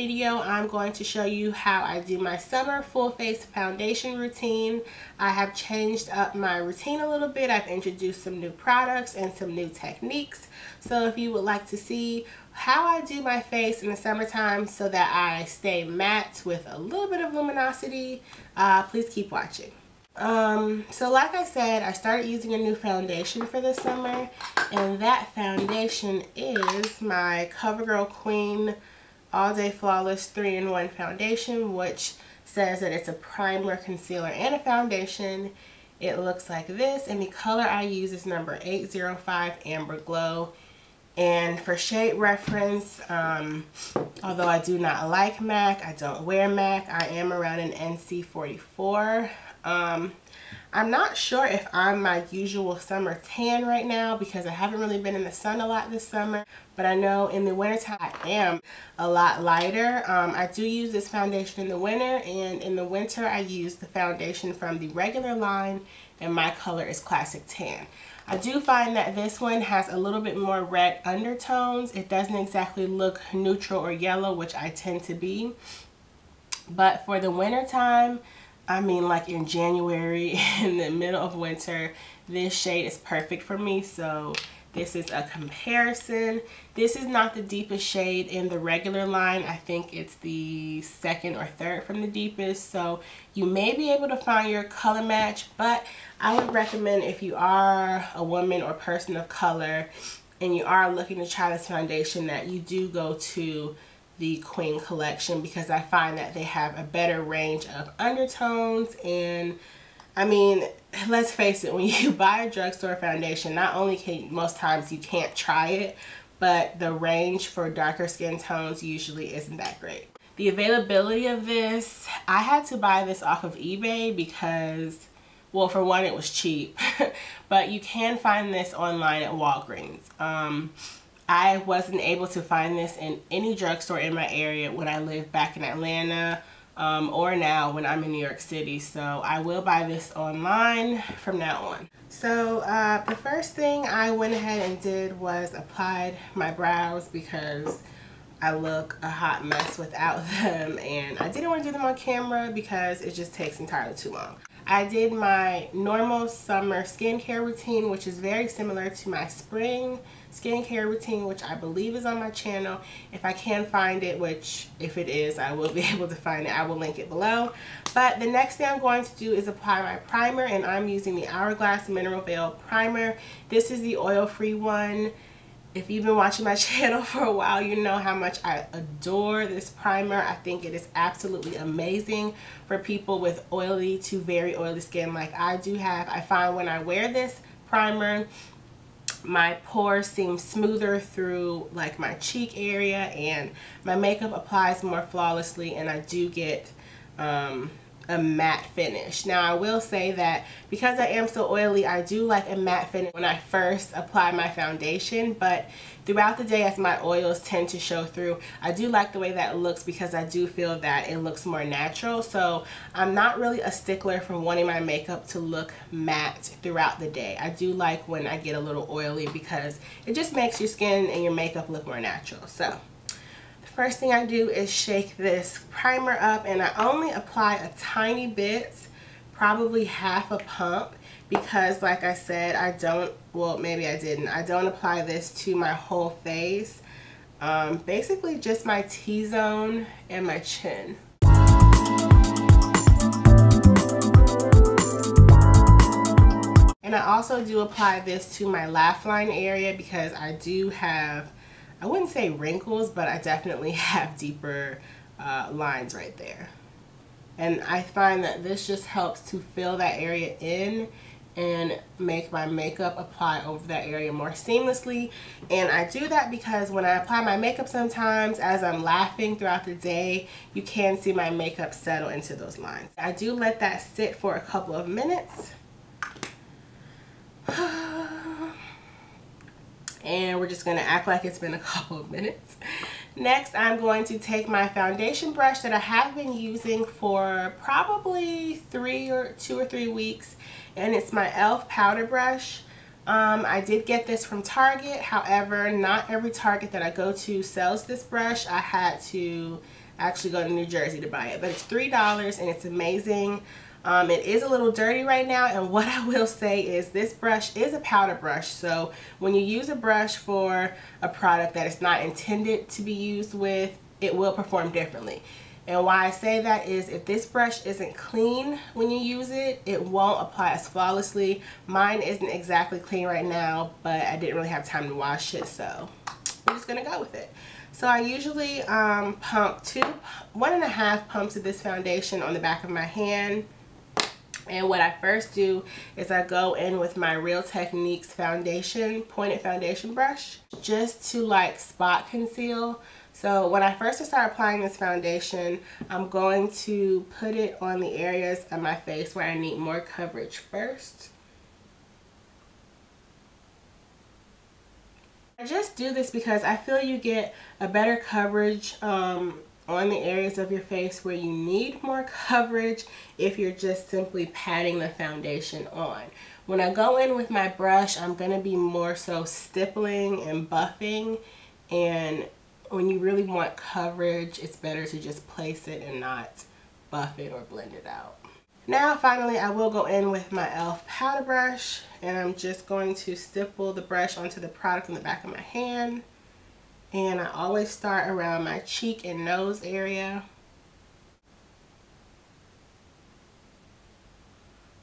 video, I'm going to show you how I do my summer full face foundation routine. I have changed up my routine a little bit. I've introduced some new products and some new techniques. So if you would like to see how I do my face in the summertime so that I stay matte with a little bit of luminosity, please keep watching. So like I said, I started using a new foundation for the summer, and that foundation is my Covergirl Queen All Day Flawless 3-in-1 foundation, which says that it's a primer, concealer, and a foundation. It looks like this, and the color I use is number 805 Amber Glow. And for shade reference, although I do not like MAC, I don't wear MAC, I am around an NC 44. I'm not sure if I'm my usual summer tan right now because I haven't really been in the sun a lot this summer, but I know in the wintertime I am a lot lighter. I do use this foundation in the winter, and in the winter I use the foundation from the regular line, and my color is Classic Tan. I do find that this one has a little bit more red undertones. It doesn't exactly look neutral or yellow, which I tend to be, but for the winter time, I mean, like in January, in the middle of winter, this shade is perfect for me. So this is a comparison. This is not the deepest shade in the regular line. I think it's the second or third from the deepest. So you may be able to find your color match, but I would recommend, if you are a woman or person of color and you are looking to try this foundation, that you do go to the Queen collection, because I find that they have a better range of undertones. And I mean, let's face it, when you buy a drugstore foundation, not only can most times you can't try it, but the range for darker skin tones usually isn't that great. The availability of this, I had to buy this off of eBay because, well, for one, it was cheap, but you can find this online at Walgreens. I wasn't able to find this in any drugstore in my area when I lived back in Atlanta, or now when I'm in New York City. So I will buy this online from now on. So the first thing I went ahead and did was applied my brows, because I look a hot mess without them, and I didn't want to do them on camera because it just takes entirely too long. I did my normal summer skincare routine, which is very similar to my spring skincare routine, which I believe is on my channel. If I can find it, which if it is, I will be able to find it. I will link it below. But the next thing I'm going to do is apply my primer, and I'm using the Hourglass Mineral Veil Primer. This is the oil-free one. If you've been watching my channel for a while, you know how much I adore this primer. I think it is absolutely amazing for people with oily to very oily skin like I do have. I find when I wear this primer, my pores seem smoother through like my cheek area, and my makeup applies more flawlessly, and I do get a matte finish. Now I will say that because I am so oily, I do like a matte finish when I first apply my foundation, but throughout the day, as my oils tend to show through, I do like the way that it looks, because I do feel that it looks more natural. So I'm not really a stickler for wanting my makeup to look matte throughout the day. I do like when I get a little oily, because it just makes your skin and your makeup look more natural. So first thing I do is shake this primer up, and I only apply a tiny bit, probably half a pump, because like I said, I don't, well, maybe I didn't, I don't apply this to my whole face. Basically just my T-zone and my chin. And I also do apply this to my laugh line area, because I do have, I wouldn't say wrinkles, but I definitely have deeper lines right there. And I find that this just helps to fill that area in and make my makeup apply over that area more seamlessly. And I do that because when I apply my makeup, sometimes as I'm laughing throughout the day, you can see my makeup settle into those lines. I do let that sit for a couple of minutes. And we're just going to act like it's been a couple of minutes. Next, I'm going to take my foundation brush that I have been using for probably 2 or 3 weeks, and it's my e.l.f. powder brush. I did get this from Target. However, not every Target that I go to sells this brush. I had to actually go to New Jersey to buy it. But it's $3 and it's amazing. It is a little dirty right now, and what I will say is this brush is a powder brush, so when you use a brush for a product that is not intended to be used with, it will perform differently. And why I say that is if this brush isn't clean when you use it, it won't apply as flawlessly. Mine isn't exactly clean right now, but I didn't really have time to wash it, so we're just gonna go with it. So I usually pump 1.5 pumps of this foundation on the back of my hand. And what I first do is I go in with my Real Techniques foundation, pointed foundation brush, just to like spot conceal. So when I first start applying this foundation, I'm going to put it on the areas of my face where I need more coverage first. I just do this because I feel you get a better coverage on the areas of your face where you need more coverage if you're just simply patting the foundation on. When I go in with my brush, I'm going to be more so stippling and buffing, and when you really want coverage, it's better to just place it and not buff it or blend it out. Now finally I will go in with my e.l.f. powder brush, and I'm just going to stipple the brush onto the product in the back of my hand. And I always start around my cheek and nose area.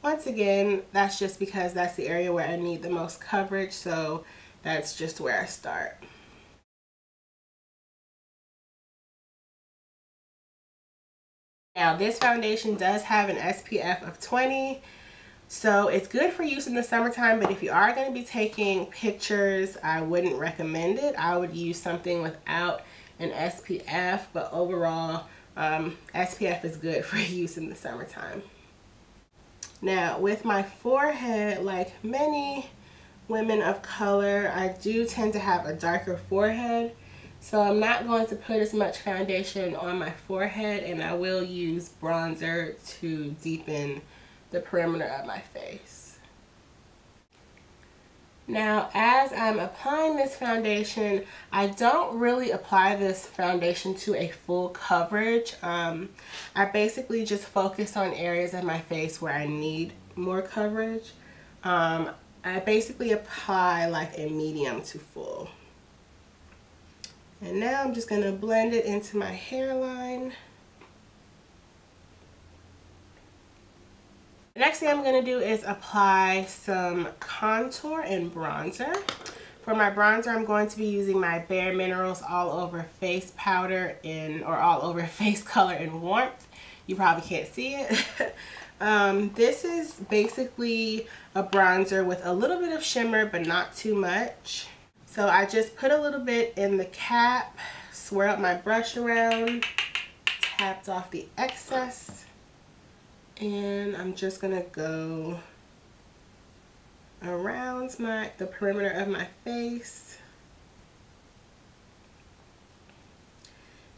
Once again, that's just because that's the area where I need the most coverage, so that's just where I start. Now this foundation does have an SPF of 20. So it's good for use in the summertime, but if you are going to be taking pictures, I wouldn't recommend it. I would use something without an SPF, but overall, SPF is good for use in the summertime. Now with my forehead, like many women of color, I do tend to have a darker forehead. So I'm not going to put as much foundation on my forehead, and I will use bronzer to deepen the perimeter of my face. Now as I'm applying this foundation, I don't really apply this foundation to a full coverage. I basically just focus on areas of my face where I need more coverage. I basically apply like a medium to full. And now I'm just going to blend it into my hairline. The next thing I'm going to do is apply some contour and bronzer. For my bronzer, I'm going to be using my Bare Minerals All Over Face Powder or All Over Face Color and Warmth. You probably can't see it. This is basically a bronzer with a little bit of shimmer, but not too much. So I just put a little bit in the cap, swirled my brush around, tapped off the excess. And I'm just gonna go around the perimeter of my face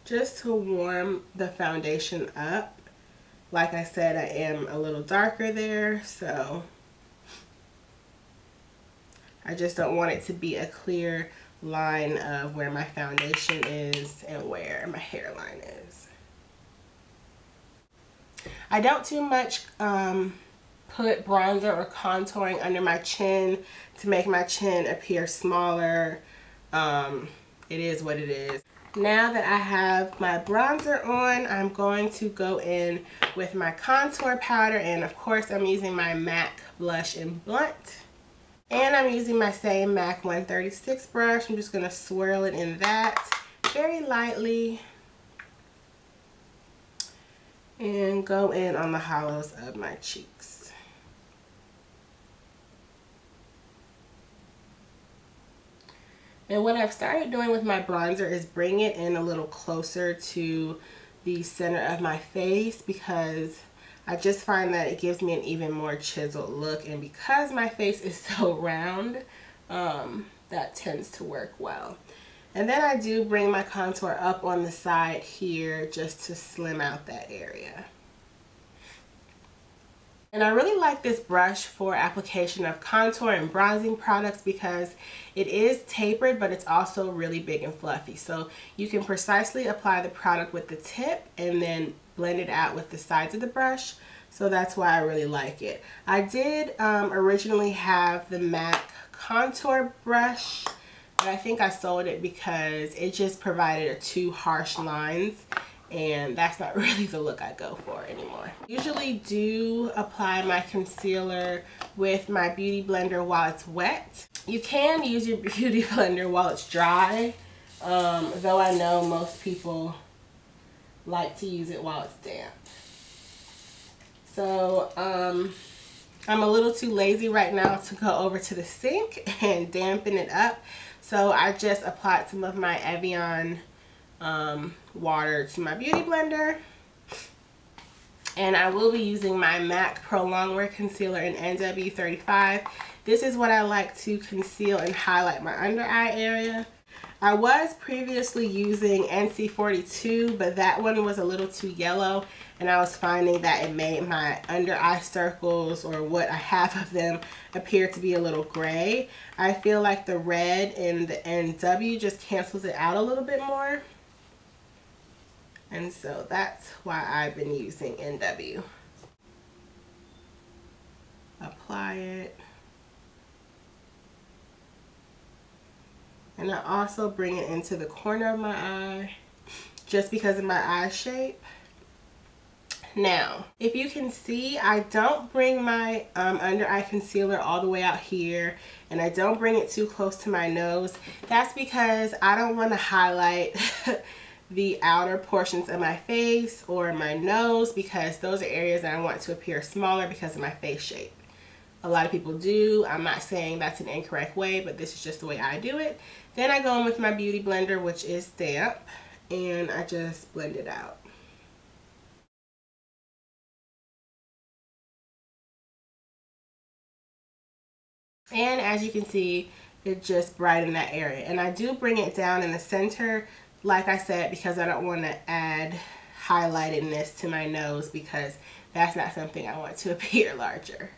just to warm the foundation up. Like I said, I am a little darker there, so I just don't want it to be a clear line of where my foundation is and where my hairline is. I don't too much put bronzer or contouring under my chin to make my chin appear smaller. It is what it is. Now that I have my bronzer on, I'm going to go in with my contour powder, and of course I'm using my MAC blush and blunt. And I'm using my same MAC 136 brush. I'm just going to swirl it in that very lightly and go in on the hollows of my cheeks. And what I've started doing with my bronzer is bring it in a little closer to the center of my face, because I just find that it gives me an even more chiseled look, and because my face is so round, that tends to work well. And then I do bring my contour up on the side here just to slim out that area. And I really like this brush for application of contour and bronzing products because it is tapered, but it's also really big and fluffy. So you can precisely apply the product with the tip and then blend it out with the sides of the brush. So that's why I really like it. I did originally have the MAC contour brush, but I think I sold it because it just provided too harsh lines, and that's not really the look I go for anymore. I usually do apply my concealer with my beauty blender while it's wet. You can use your beauty blender while it's dry, though I know most people like to use it while it's damp. So I'm a little too lazy right now to go over to the sink and dampen it up. So I just applied some of my Evian water to my beauty blender, and I will be using my MAC Pro Longwear concealer in NW35. This is what I like to conceal and highlight my under eye area. I was previously using NC42, but that one was a little too yellow, and I was finding that it made my under eye circles, or what I have of them, appear to be a little gray. I feel like the red in the NW just cancels it out a little bit more. And so that's why I've been using NW. Apply it. And I also bring it into the corner of my eye just because of my eye shape. Now, if you can see, I don't bring my under eye concealer all the way out here, and I don't bring it too close to my nose. That's because I don't want to highlight the outer portions of my face or my nose, because those are areas that I want to appear smaller because of my face shape. A lot of people do. I'm not saying that's an incorrect way, but this is just the way I do it. Then I go in with my beauty blender, which is damp, and I just blend it out. And as you can see, it just brightened that area. And I do bring it down in the center, like I said, because I don't want to add highlightedness to my nose, because that's not something I want to appear larger.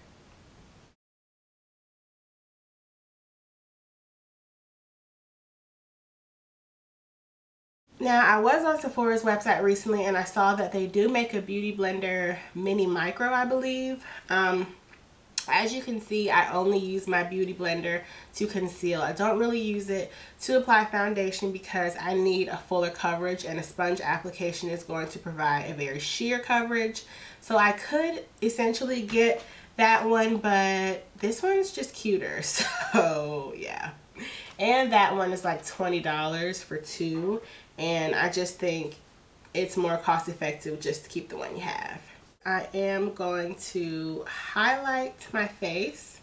Now, I was on Sephora's website recently, and I saw that they do make a beauty blender mini micro, I believe. As you can see, I only use my beauty blender to conceal. I don't really use it to apply foundation because I need a fuller coverage, and a sponge application is going to provide a very sheer coverage. So I could essentially get that one, but this one's just cuter. So yeah. And that one is like $20 for two, and I just think it's more cost effective just to keep the one you have. I am going to highlight my face.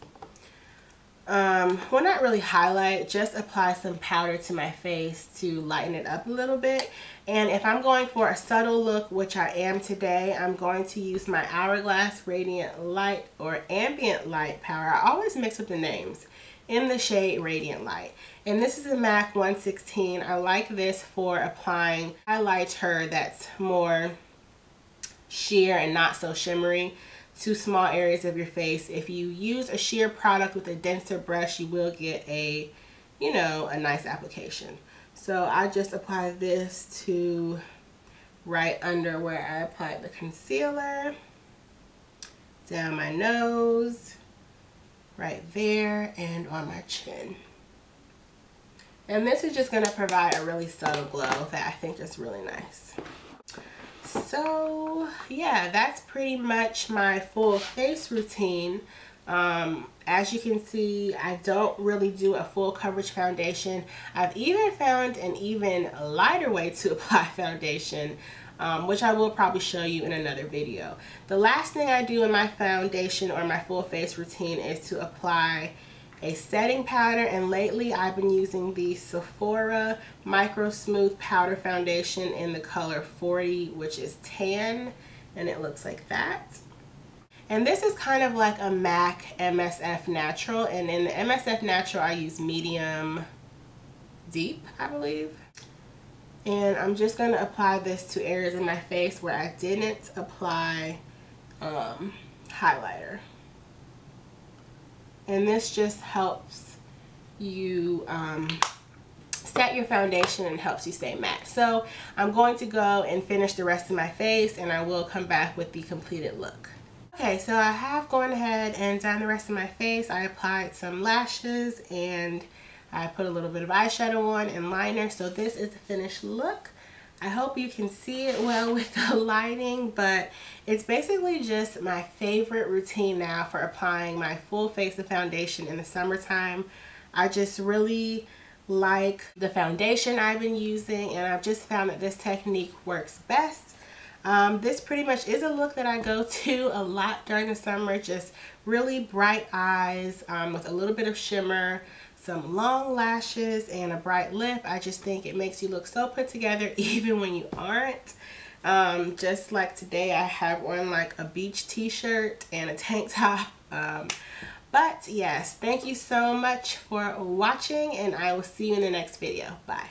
Well, not really highlight, just apply some powder to my face to lighten it up a little bit. And if I'm going for a subtle look, which I am today, I'm going to use my Hourglass Radiant Light or Ambient Light powder. I always mix up the names. In the shade Radiant Light. And this is a MAC 116. I like this for applying highlighter that's more sheer and not so shimmery to small areas of your face. If you use a sheer product with a denser brush, you will get a, you know, a nice application. So I just apply this to right under where I applied the concealer, down my nose, right there, and on my chin. And this is just going to provide a really subtle glow that I think is really nice. So yeah, that's pretty much my full face routine. As you can see, I don't really do a full coverage foundation. I've even found an even lighter way to apply foundation, which I will probably show you in another video. The last thing I do in my foundation or my full face routine is to apply a setting powder, and lately I've been using the Sephora Microsmooth powder foundation in the color 40, which is tan, and it looks like that. And this is kind of like a MAC MSF Natural, and in the MSF Natural I use medium deep, I believe. And I'm just going to apply this to areas in my face where I didn't apply highlighter. And this just helps you set your foundation and helps you stay matte. So I'm going to go and finish the rest of my face, and I will come back with the completed look. Okay, so I have gone ahead and done the rest of my face. I applied some lashes and I put a little bit of eyeshadow on and liner. So this is the finished look. I hope you can see it well with the lighting, but it's basically just my favorite routine now for applying my full face of foundation in the summertime. I just really like the foundation I've been using, and I've just found that this technique works best. This pretty much is a look that I go to a lot during the summer. Just really bright eyes with a little bit of shimmer, some long lashes, and a bright lip. I just think it makes you look so put together even when you aren't. Just like today, I have on like a beach t-shirt and a tank top. But yes, thank you so much for watching, and I will see you in the next video. Bye.